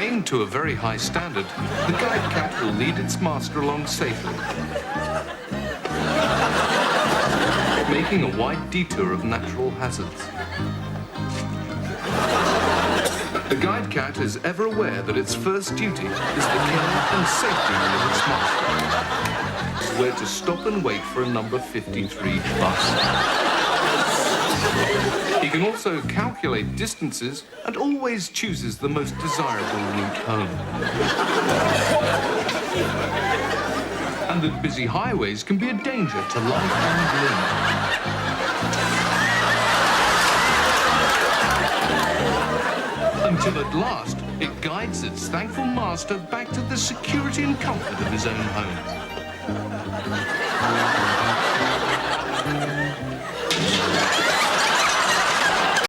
Trained to a very high standard, the guide cat will lead its master along safely, making a wide detour of natural hazards. The guide cat is ever aware that its first duty is the care and safety of its master. Where to stop and wait for a number 53 bus. He can also calculate distances and always chooses the most desirable route home. And that busy highways can be a danger to life and limb. Until at last, it guides its thankful master back to the security and comfort of his own home.